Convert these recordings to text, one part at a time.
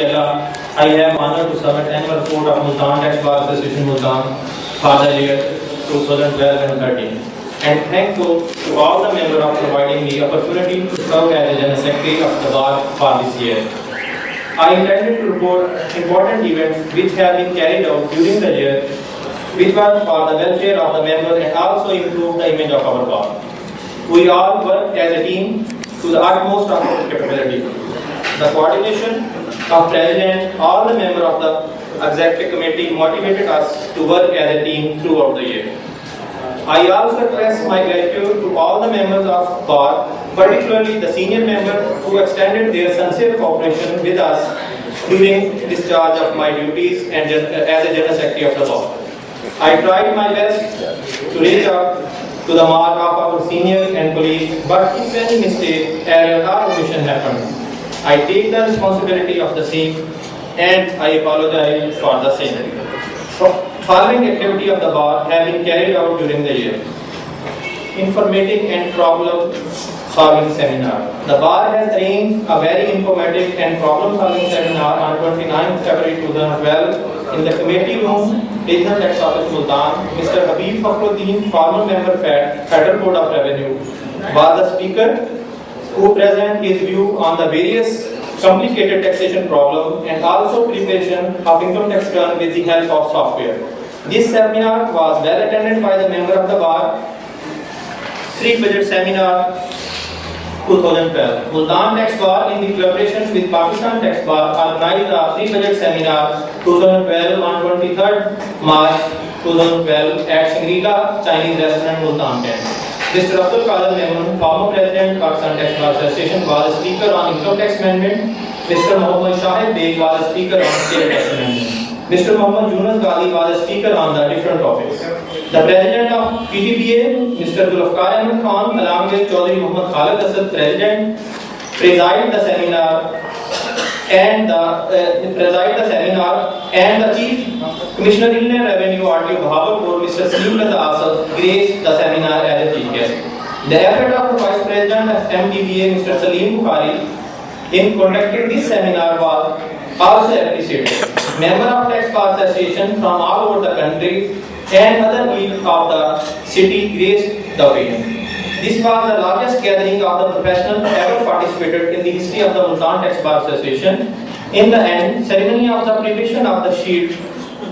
I am honored to submit annual report of Multan Tax Bar Association Multan for the year 2012 and 13. And thankful to all the members of providing me opportunity to serve as the General Secretary of the Bar for this year. I intended to report important events which have been carried out during the year, which were for the welfare of the members and also improve the image of our bar. We all work as a team to the utmost of our capability. The coordination of President, all the members of the Executive Committee motivated us to work as a team throughout the year. I also express my gratitude to all the members of BAR, particularly the senior members who extended their sincere cooperation with us during discharge of my duties and as a General Secretary of the BAR. I tried my best to reach out to the mark of our seniors and colleagues, but if any mistake, error or omission happened, I take the responsibility of the same and I apologize for the same. Following activity of the bar have been carried out during the year. Informative and problem solving seminar. The bar has arranged a very informative and problem solving seminar on 29th February 2012 in the committee room, Regional Tax Office Multan. Mr. Habib Fakhruddin, former member Federal Board of Revenue, was the speaker who present his view on the various complicated taxation problem and also preparation of income tax return with the help of software. This seminar was well attended by the member of the bar. Free budget seminar 2012. Multan Tax Bar in the collaboration with Pakistan Tax Bar organized a free budget seminar 2012 on 23rd March 2012 at Shangri-La Chinese Restaurant Multan Kent. Mr. Abdul Qadir Memon, former President of Pakistan Tax Bar Association, was a speaker on income tax amendment. Mr. Muhammad Shahid Beg was a speaker on state tax amendment. Mr. Muhammad Yunus Ghali was a speaker on the different topics. The President of PTBA, Mr. Zulfikar Ahmed Khan, along with Chaudhry Muhammad Khalid Asad, President, presided the seminar and the Chief Commissioner Inland Revenue RTO Bahawalpur, Mr. Salim Raza Asad, graced the seminar as a chief guest. The effort of the Vice President of MTBA, Mr. Salim Bukhari, in conducting this seminar was also appreciated. Members of Tax Bar Association from all over the country and other fields of the city graced the occasion. This was the largest gathering of the professionals ever participated in the history of the Multan Tax Bar Association. In the end, ceremony of the preparation of the sheet,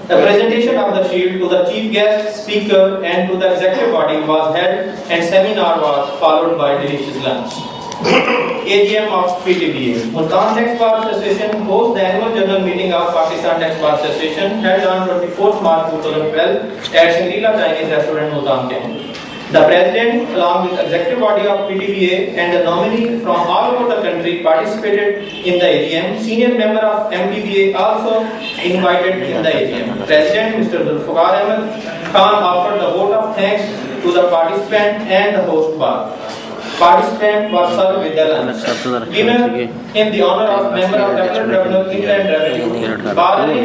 the presentation of the sheet to the chief guest, speaker and to the executive body was held and seminar was followed by delicious lunch. AGM of PTBA. Multan Tax Bar Association hosts the annual general meeting of Pakistan Tax Bar Association held on 24th March 2012 at Shangri-La Chinese Restaurant Multan Kent. The President, along with executive body of PTBA and the nominee from all over the country participated in the AGM. Senior member of MTBA also invited in the AGM. President Mr. Zulfikar Ahmed Khan offered the vote of thanks to the participant and the host bar. Participant was served with the lunch. Dinner in the honor of member of Federal Revenue, Inland Revenue. Bar dinner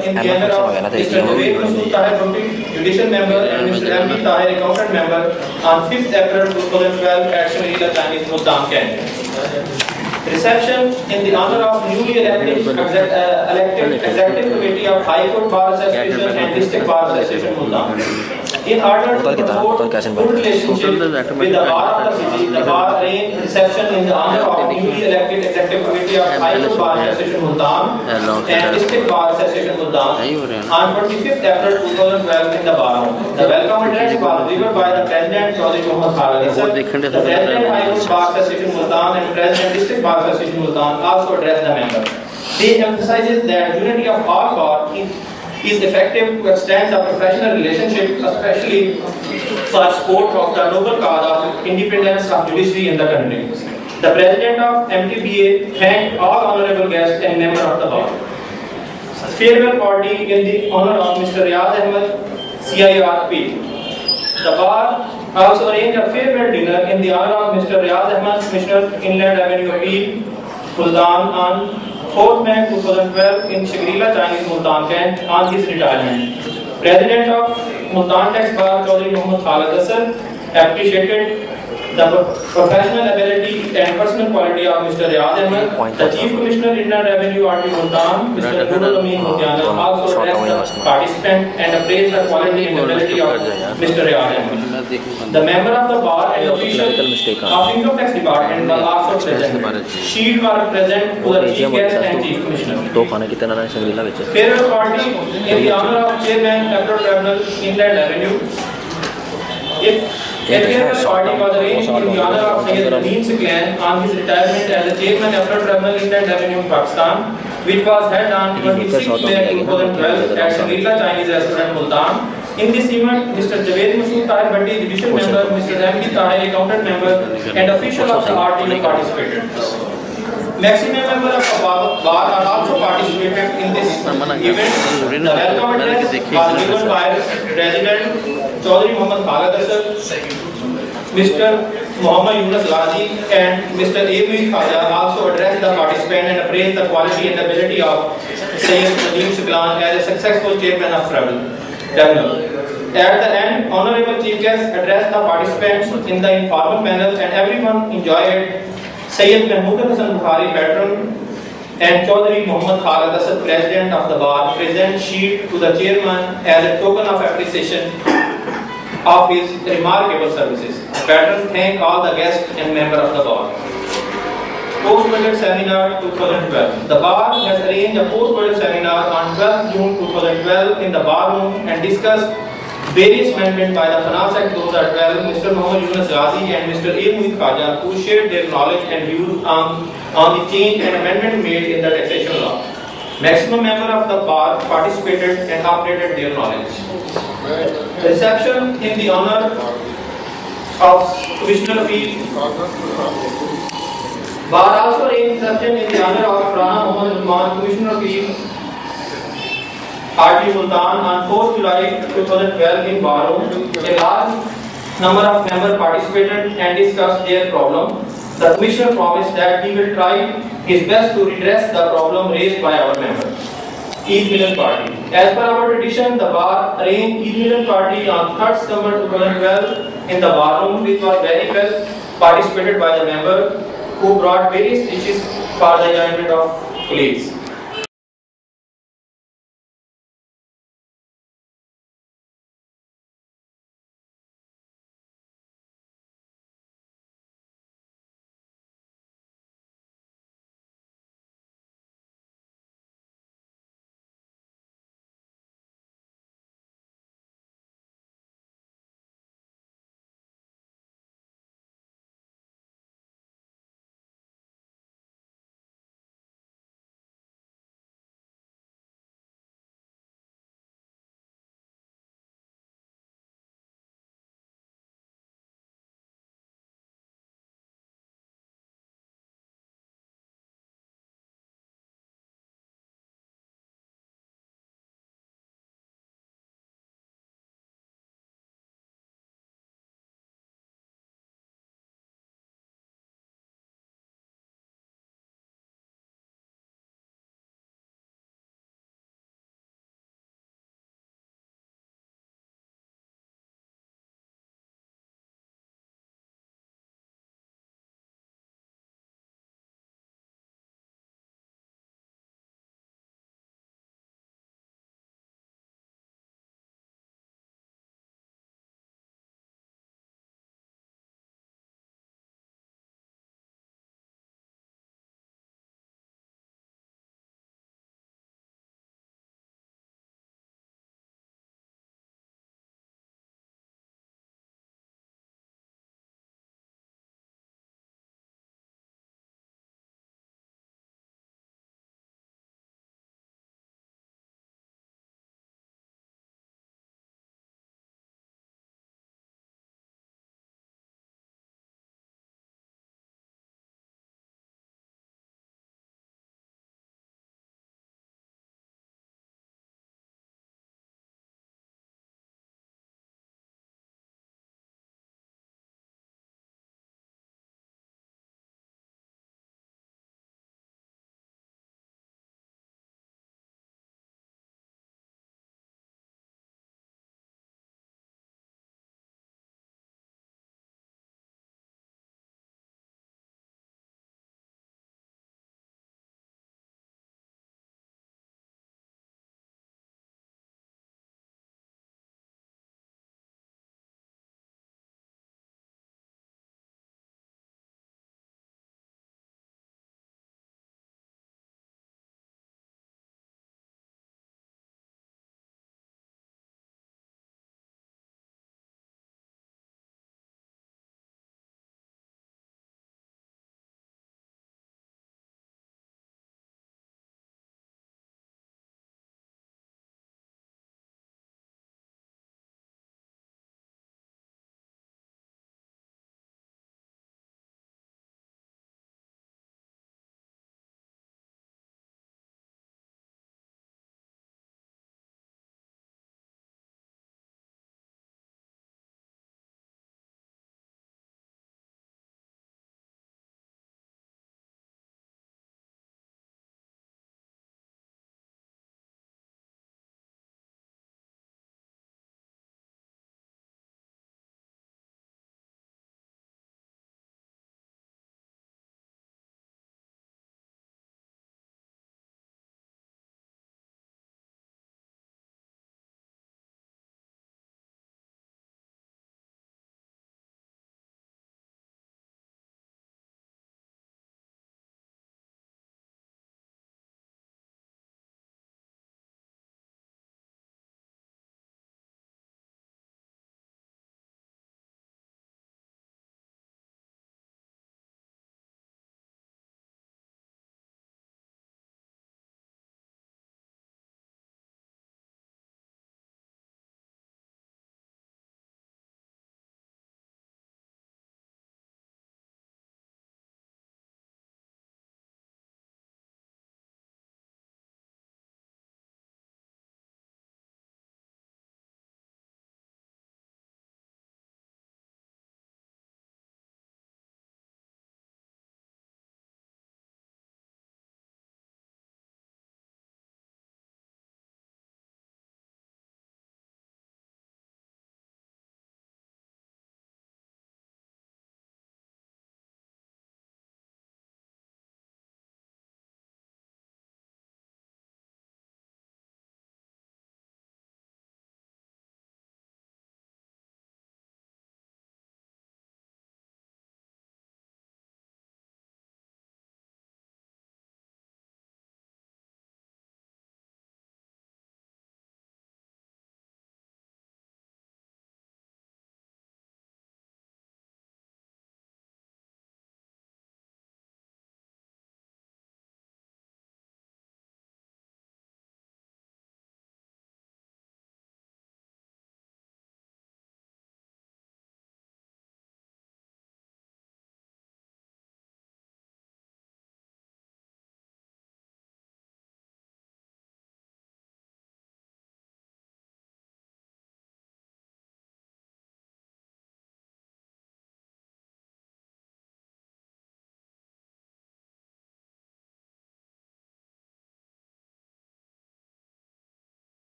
in the honor of Mr. Javed Masood Tahir Bhatti, Judicial Member, and Mr. M.D. Tahir, Accountant Member, on 5th April 2012 at Shangri-La Chinese Multan Kent. Reception in the honor of newly elected Executive Committee of High Court Bar Association and District Bar Association Multan. In order to promote good relationship with the bar of the city, the bar arranged reception in the honor of newly elected Executive Committee of High Court Bar Association Multan and District Bar Association Multan on 25th April 2012 in the bar room. The welcome address was delivered by the President Chaudhry Muhammad Khalid Asad. The President High Court Bar Association Multan and President District Bar Association Multan also addressed the members. They emphasizes that unity of all bar is effective to extend the professional relationship, especially for support of the noble cause of independence of judiciary in the country. The President of MTBA thanked all honorable guests and members of the bar. Farewell party in the honor of Mr. Riyaz Ahmed, CIRP. The bar also arranged a farewell dinner in the honor of Mr. Riyaz Ahmed, Commissioner Inland Revenue Appeal, Multan, on 4th May 2012 in Shangri-La Chinese Multan Kent on his retirement. President of Multan Tax Bar Chaudhry Muhammad Khalid Asad appreciated the professional ability and personal quality of Mr. Riyaz Ahmed, the Chief Commissioner Inland Revenue RT Multan, Mr. Nurul Amin Mutiana, also addressed the participant and appraised the quality and ability of Mr. Riyaz Ahmed. The member of the bar and official of Income Tax Department were also present. Sheet were present to the Chief Guest and Chief Commissioner. Farewell party in the honor of Chairman Capital Tribunal Inland Revenue. A farewell party was arranged in the honor of Syed Nadeem Siklan on his retirement as the Chairman of Tribunal Inland Revenue in Pakistan, which was held on 26 May 2012 at Shangri-La Chinese Restaurant, Multan. In this event, Mr. Javed Masood Tahir Bhatti, Judicial Member, Mr. M.B. Tahir, Accountant Member, and official of the RTO participated. Maximum members of the bar are also participated in this event. The welcome address was given by President Chaudhry Muhammad Khalid Asad, Mr. Muhammad Yunus Ghazi, and Mr. A.B. Khaja also addressed the participants and appraised the quality and ability of Syed Nadeem Siklan as a successful chairman of Tribunal. At the end, Honorable Chief Guest addressed the participants in the informal panel, and everyone enjoyed Syed Mahmood Hassan Bukhari, Patron, and Chaudhry Muhammad Khalid Asad, President of the Bar, present sheet to the Chairman as a token of appreciation of his remarkable services. Patron thank all the guests and members of the Bar. Post-budget seminar 2012. The Bar has arranged a post-budget seminar on 12 June 2012 in the Bar Room and discussed various amendments by the Finance Act 2012. Mr. Muhammad Yunus Ghazi and Mr. A. Muhit Khaja, who shared their knowledge and views on the change and amendment made in the taxation law. Maximum members of the bar participated and operated their knowledge. Reception in the honor of Commissioner Appeal. Bar also arranged reception in the honor of Rana Muhammad Uthman, Commissioner Appeal, RT Multan, on 4th July 2012 in Bar Room. A large number of members participated and discussed their problem. The Commissioner promised that he will try his best to redress the problem raised by our member. Eid Milan Party. As per our tradition, the Bar arranged Eid Milan Party on 3rd September 2012 in the Bar Room, which was very well participated by the member who brought various dishes for the enjoyment of colleagues.